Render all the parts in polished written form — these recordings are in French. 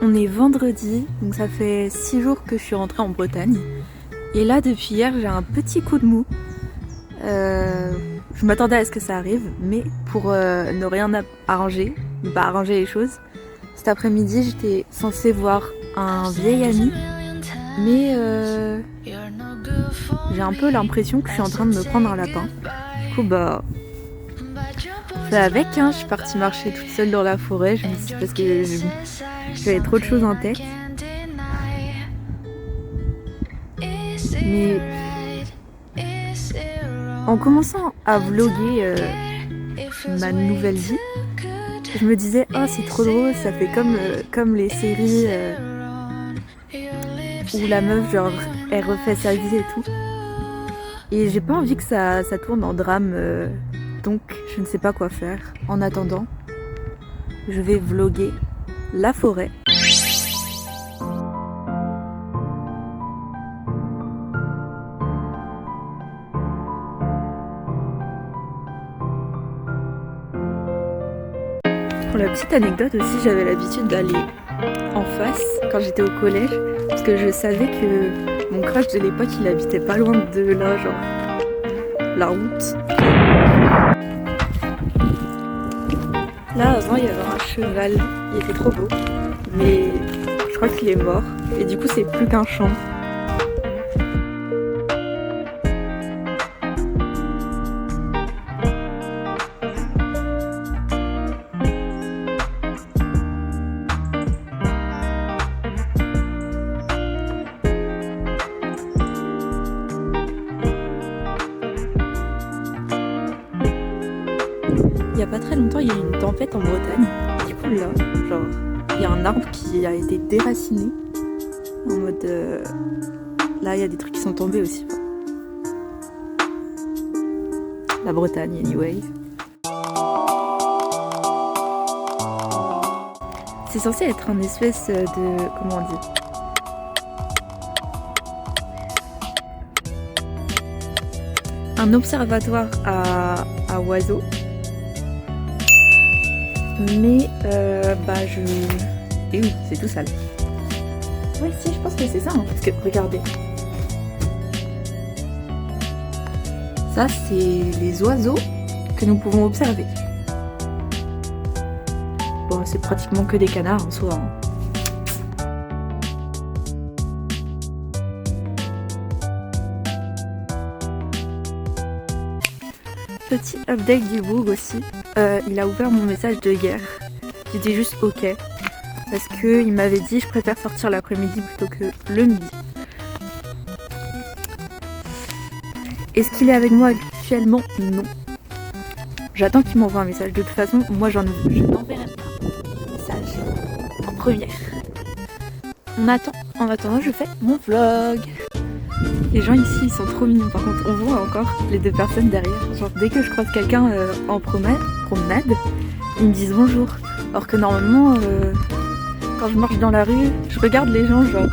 On est vendredi, donc ça fait 6 jours que je suis rentrée en Bretagne. Et là, depuis hier, j'ai un petit coup de mou. Je m'attendais à ce que ça arrive, mais pour ne rien arranger, ne pas arranger les choses, cet après-midi, j'étais censée voir un vieil ami, mais j'ai un peu l'impression que je suis en train de me prendre un lapin. Du coup, bah, c'est avec, hein, je suis partie marcher toute seule dans la forêt, je me suis dit, parce que j'avais trop de choses en tête. Mais en commençant à vlogger ma nouvelle vie, je me disais, oh c'est trop drôle, ça fait comme les séries où la meuf genre elle refait sa vie et tout. Et j'ai pas envie que ça tourne en drame, donc je ne sais pas quoi faire. En attendant, je vais vlogger la forêt. Pour la petite anecdote aussi, j'avais l'habitude d'aller en face quand j'étais au collège, parce que je savais que mon crush de l'époque il habitait pas loin de là, genre la route. Là avant il y avait un cheval, il était trop beau, mais je crois qu'il est mort et du coup c'est plus qu'un champ. Il y a pas très longtemps, il y a eu une tempête en Bretagne. Du coup, là, genre, il y a un arbre qui a été déraciné. En mode. Là, il y a des trucs qui sont tombés aussi. La Bretagne, anyway. C'est censé être un espèce de. Comment on dit ? Un observatoire à oiseaux. Mais bah je... Et oui, c'est tout sale. Ouais si, je pense que c'est ça, hein, parce que regardez. Ça c'est les oiseaux que nous pouvons observer. Bon, c'est pratiquement que des canards en soi. Hein. Petit update du boug aussi. Il a ouvert mon message de hier. J'étais juste ok. Parce qu'il m'avait dit je préfère sortir l'après-midi plutôt que le midi. Est-ce qu'il est avec moi actuellement? Non. J'attends qu'il m'envoie un message. De toute façon, moi je n'enverrai pas un message en première. On attend. En attendant, je fais mon vlog. Les gens ici ils sont trop mignons, par contre on voit encore les deux personnes derrière. Genre dès que je croise quelqu'un en promenade, ils me disent bonjour. Alors que normalement quand je marche dans la rue, je regarde les gens genre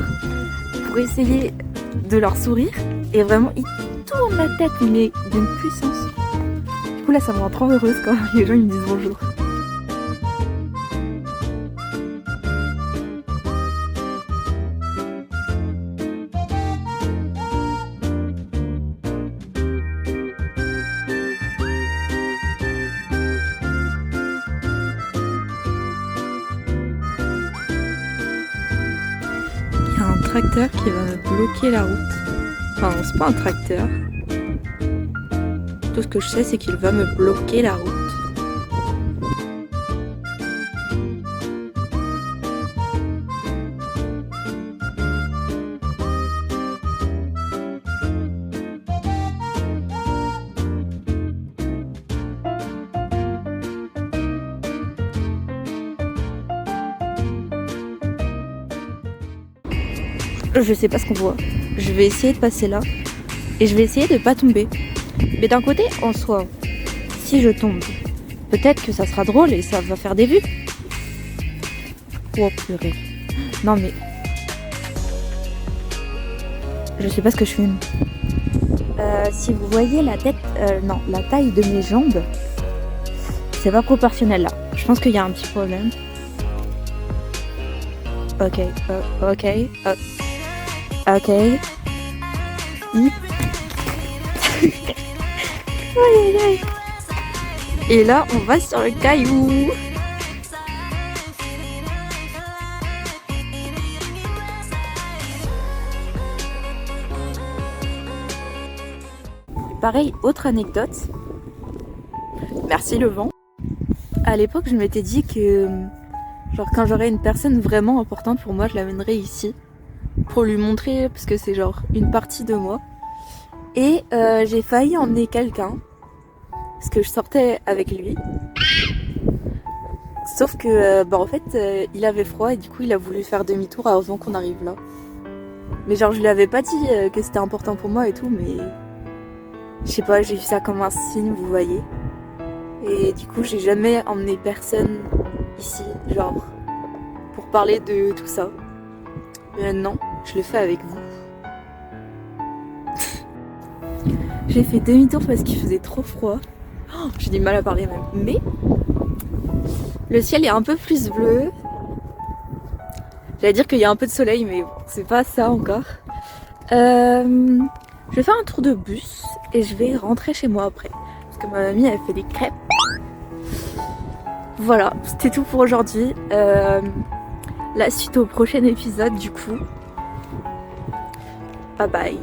pour essayer de leur sourire et vraiment ils tournent la tête mais d'une puissance. Du coup là ça me rend trop heureuse quand les gens ils me disent bonjour. Un tracteur qui va me bloquer la route. Enfin, c'est pas un tracteur. Tout ce que je sais, c'est qu'il va me bloquer la route. Je sais pas ce qu'on voit. Je vais essayer de passer là. Et je vais essayer de pas tomber. Mais d'un côté, en soi, si je tombe, peut-être que ça sera drôle et ça va faire des vues. Oh purée. Non mais... Je sais pas ce que je filme. Si vous voyez la tête... non, la taille de mes jambes, c'est pas proportionnel là. Je pense qu'il y a un petit problème. Ok, ok, ok. Aïe, aïe, aïe. Et là, on va sur le caillou. Pareil, autre anecdote. Merci le vent. À l'époque, je m'étais dit que genre quand j'aurais une personne vraiment importante pour moi, je l'amènerais ici pour lui montrer, parce que c'est genre une partie de moi. Et j'ai failli emmener quelqu'un parce que je sortais avec lui. Sauf que en fait il avait froid et du coup il a voulu faire demi-tour avant qu'on arrive là. Mais genre je lui avais pas dit que c'était important pour moi et tout, mais je sais pas, j'ai vu ça comme un signe, vous voyez. Et du coup j'ai jamais emmené personne ici, genre pour parler de tout ça. Mais maintenant je le fais avec vous. J'ai fait demi-tour parce qu'il faisait trop froid. Oh, j'ai du mal à parler même. Mais le ciel est un peu plus bleu. J'allais dire qu'il y a un peu de soleil, mais bon, c'est pas ça encore. Je vais faire un tour de bus et je vais rentrer chez moi après. Parce que ma mamie, elle fait des crêpes. Voilà, c'était tout pour aujourd'hui. La suite au prochain épisode du coup. Bye bye.